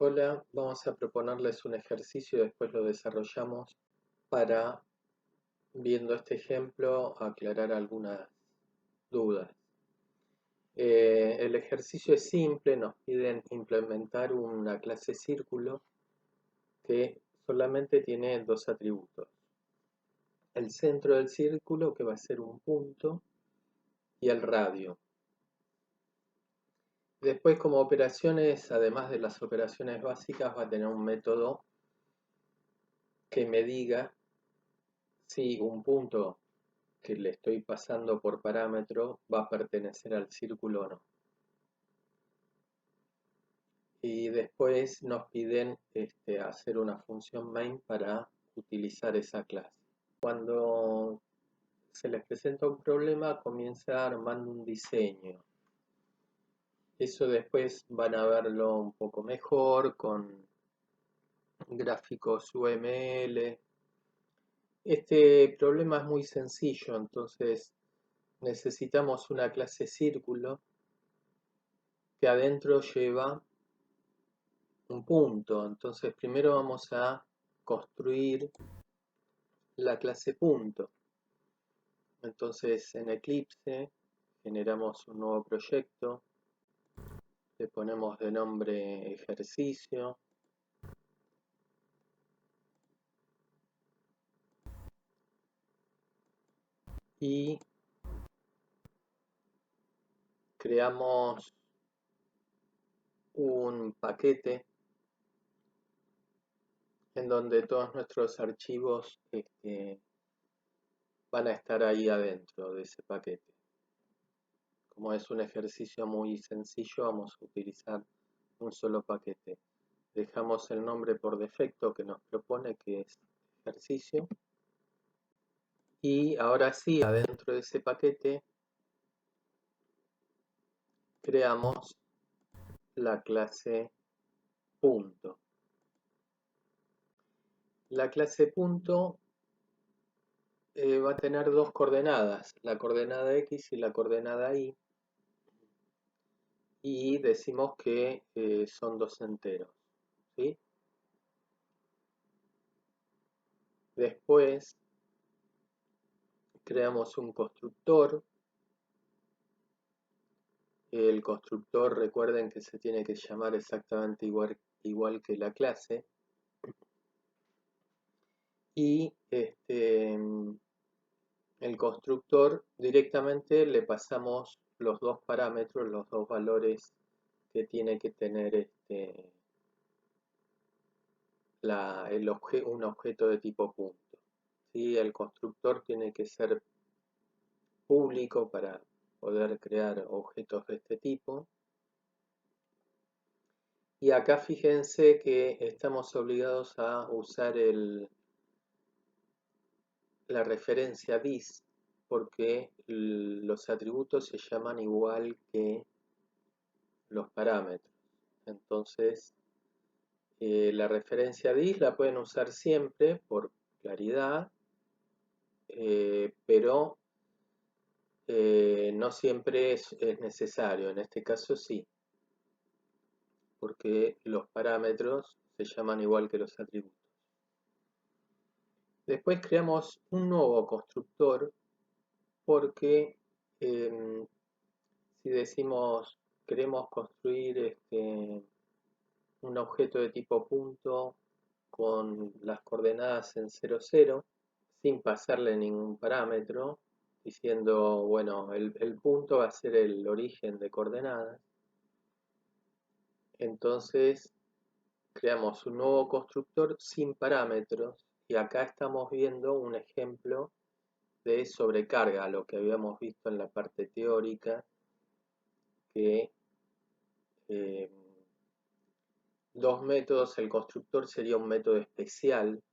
Hola, vamos a proponerles un ejercicio y después lo desarrollamos para, viendo este ejemplo, aclarar algunas dudas. El ejercicio es simple, nos piden implementar una clase círculo que solamente tiene dos atributos. El centro del círculo, que va a ser un punto, y el radio. Después, como operaciones, además de las operaciones básicas, va a tener un método que me diga si un punto que le estoy pasando por parámetro va a pertenecer al círculo o no. Y después nos piden hacer una función main para utilizar esa clase. Cuando se les presenta un problema, comienza armando un diseño. Eso después van a verlo un poco mejor con gráficos UML. Este problema es muy sencillo, entonces necesitamos una clase círculo que adentro lleva un punto. Entonces primero vamos a construir la clase punto. Entonces en Eclipse generamos un nuevo proyecto, le ponemos de nombre ejercicio y creamos un paquete en donde todos nuestros archivos van a estar ahí adentro de ese paquete. Como es un ejercicio muy sencillo, vamos a utilizar un solo paquete. Dejamos el nombre por defecto que nos propone, que es ejercicio. Y ahora sí, adentro de ese paquete, creamos la clase punto. La clase punto va a tener dos coordenadas, la coordenada X y la coordenada Y. Y decimos que son dos enteros, ¿sí? Después creamos un constructor. El constructor, recuerden que se tiene que llamar exactamente igual que la clase. Y el constructor directamente le pasamos los dos parámetros, los dos valores que tiene que tener un objeto de tipo punto. ¿Sí? El constructor tiene que ser público para poder crear objetos de este tipo. Y acá fíjense que estamos obligados a usar la referencia this porque los atributos se llaman igual que los parámetros. Entonces, la referencia this la pueden usar siempre por claridad, pero no siempre es necesario. En este caso sí, porque los parámetros se llaman igual que los atributos. Después creamos un nuevo constructor porque si decimos queremos construir un objeto de tipo punto con las coordenadas en 0, 0, sin pasarle ningún parámetro, diciendo, bueno, el punto va a ser el origen de coordenadas. Entonces creamos un nuevo constructor sin parámetros y acá estamos viendo un ejemplo de sobrecarga, lo que habíamos visto en la parte teórica, que dos métodos, el constructor sería un método especial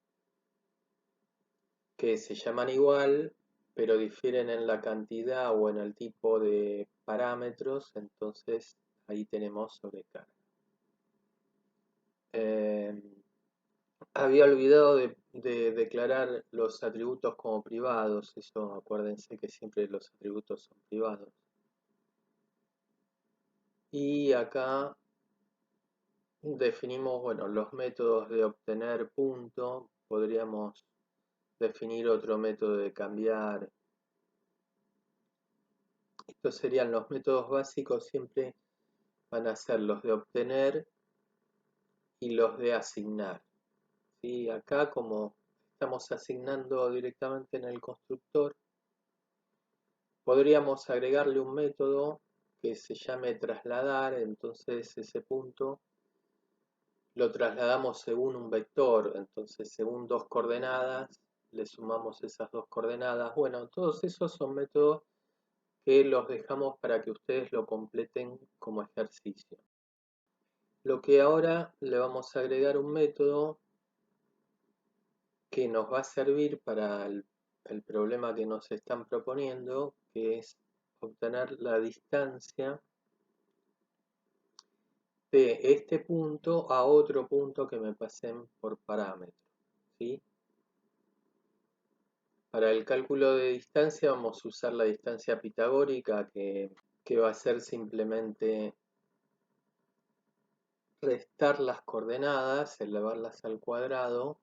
que se llaman igual, pero difieren en la cantidad o en el tipo de parámetros, entonces ahí tenemos sobrecarga. Había olvidado de declarar los atributos como privados, eso acuérdense que siempre los atributos son privados. Y acá Definimos, bueno, los métodos de obtener punto. Podríamos definir otro método de cambiar. Estos serían los métodos básicos, siempre van a ser los de obtener y los de asignar. ¿Sí? Acá, como estamos asignando directamente en el constructor, podríamos agregarle un método que se llame trasladar. Entonces ese punto lo trasladamos según un vector, entonces según dos coordenadas le sumamos esas dos coordenadas. Bueno, todos esos son métodos que los dejamos para que ustedes lo completen como ejercicio. Lo que ahora le vamos a agregar un método que nos va a servir para el problema que nos están proponiendo, que es obtener la distancia de este punto a otro punto que me pasen por parámetro. ¿Sí? Para el cálculo de distancia vamos a usar la distancia pitagórica, que va a ser simplemente restar las coordenadas, elevarlas al cuadrado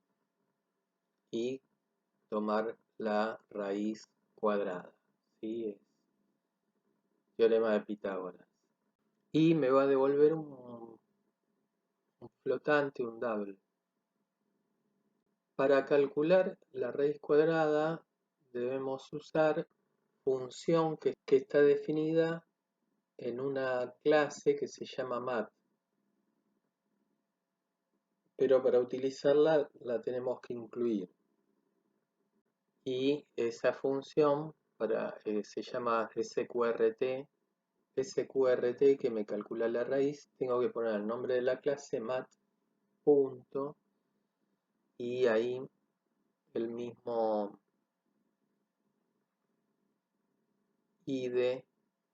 y tomar la raíz cuadrada. ¿Sí? Es teorema de Pitágoras. Y me va a devolver un flotante, un double. Para calcular la raíz cuadrada debemos usar función que está definida en una clase que se llama mat. Pero para utilizarla la tenemos que incluir. Y esa función se llama sqrt. sqrt, que me calcula la raíz. Tengo que poner el nombre de la clase mat punto y ahí el mismo id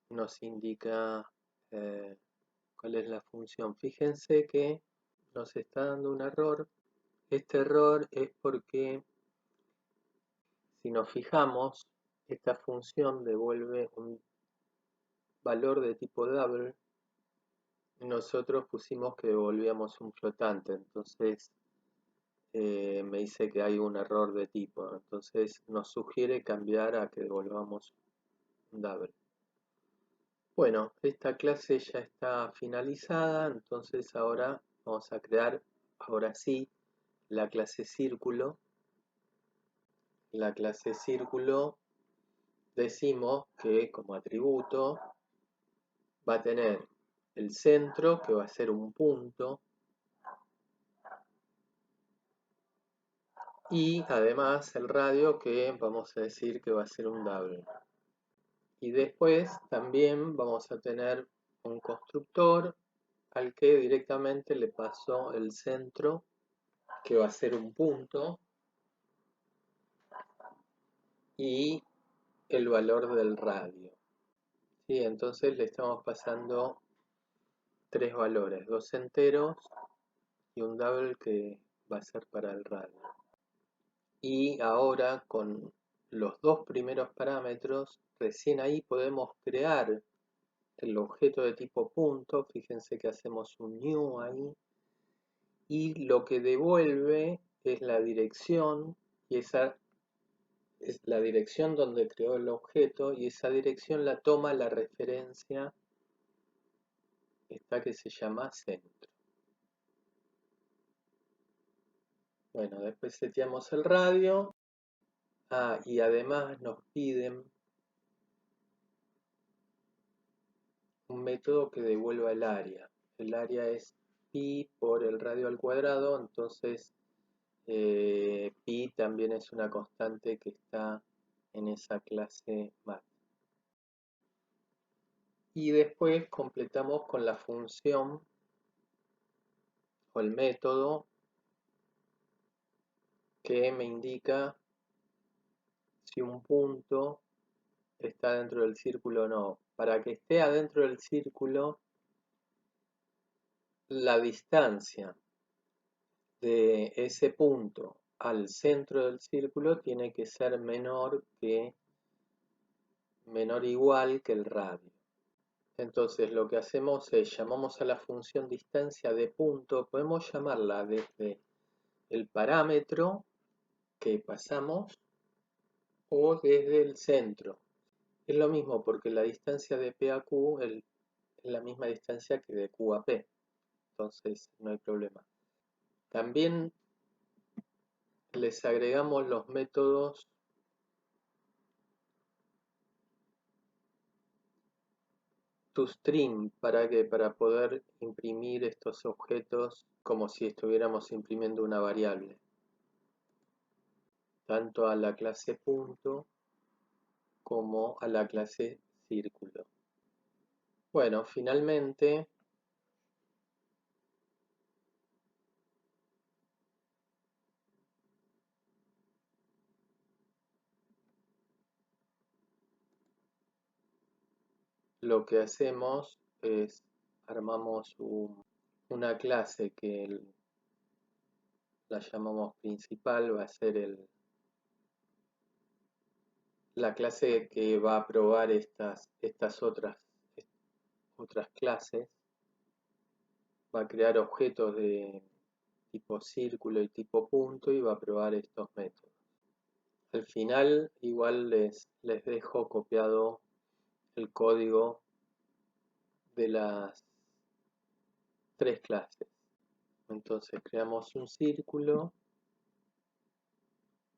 nos indica cuál es la función. Fíjense que nos está dando un error. Este error es porque, si nos fijamos, esta función devuelve un valor de tipo double. Nosotros pusimos que devolvíamos un flotante, entonces me dice que hay un error de tipo. Entonces nos sugiere cambiar a que devolvamos un double. Bueno, esta clase ya está finalizada, entonces ahora vamos a crear, ahora sí, la clase círculo. La clase círculo decimos que como atributo va a tener el centro, que va a ser un punto, y además el radio, que vamos a decir que va a ser un double. Y después también vamos a tener un constructor al que directamente le paso el centro, que va a ser un punto, y el valor del radio. ¿Sí? Entonces le estamos pasando tres valores, dos enteros y un double que va a ser para el radio. Y ahora con los dos primeros parámetros, recién ahí podemos crear el objeto de tipo punto. Fíjense que hacemos un new ahí, y lo que devuelve es la dirección, y esa es la dirección donde creó el objeto, y esa dirección la toma la referencia esta que se llama centro. Bueno, después seteamos el radio. Y además nos piden un método que devuelva el área. El área es pi por el radio al cuadrado, entonces pi también es una constante que está en esa clase mat. Y después completamos con la función o el método que me indica si un punto está dentro del círculo o no. Para que esté adentro del círculo, la distancia de ese punto al centro del círculo tiene que ser menor o igual que el radio. Entonces lo que hacemos es llamamos a la función distancia de punto, podemos llamarla desde el parámetro que pasamos o desde el centro. Es lo mismo porque la distancia de P a Q es la misma distancia que de Q a P, entonces no hay problema. También les agregamos los métodos toString para poder imprimir estos objetos como si estuviéramos imprimiendo una variable, tanto a la clase punto como a la clase círculo. Bueno, finalmente lo que hacemos es armamos una clase que la llamamos principal, va a ser la clase que va a probar estas otras clases, va a crear objetos de tipo círculo y tipo punto y va a probar estos métodos. Al final igual les dejo copiado el código de las tres clases. Entonces creamos un círculo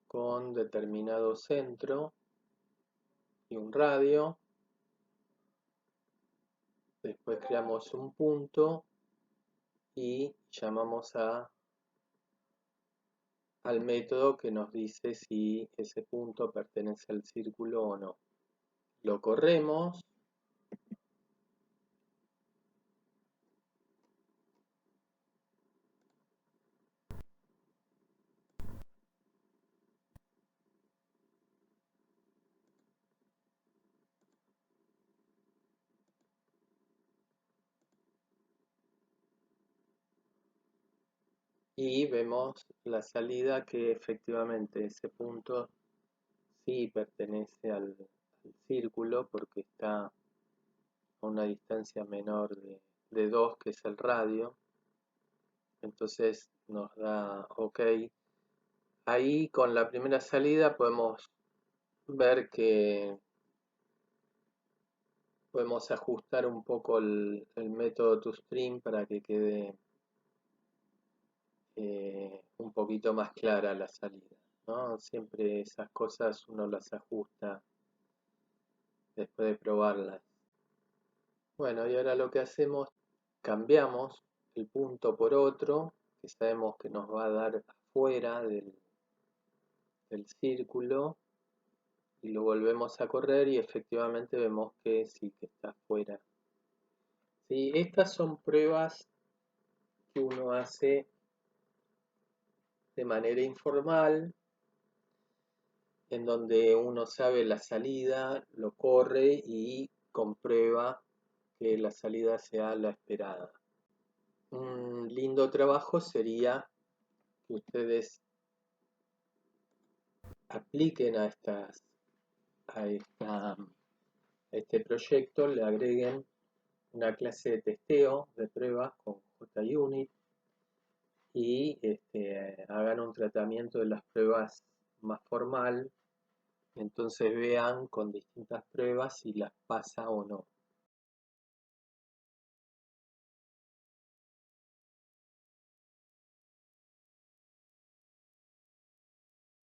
con determinado centro y un radio. Después creamos un punto y llamamos al método que nos dice si ese punto pertenece al círculo o no. Lo corremos. Y vemos la salida que efectivamente ese punto sí pertenece al círculo porque está a una distancia menor de 2, que es el radio. Entonces nos da OK. Ahí con la primera salida podemos ver que podemos ajustar un poco el método toString para que quede un poquito más clara la salida, ¿no? Siempre esas cosas uno las ajusta después de probarlas. Bueno, y ahora lo que hacemos, cambiamos el punto por otro, que sabemos que nos va a dar afuera del círculo, y lo volvemos a correr y efectivamente vemos que sí que está afuera. Sí, estas son pruebas que uno hace de manera informal, en donde uno sabe la salida, lo corre y comprueba que la salida sea la esperada. Un lindo trabajo sería que ustedes apliquen a este proyecto, le agreguen una clase de testeo de pruebas con JUnit y hagan un tratamiento de las pruebas más formal. Entonces vean con distintas pruebas si las pasa o no.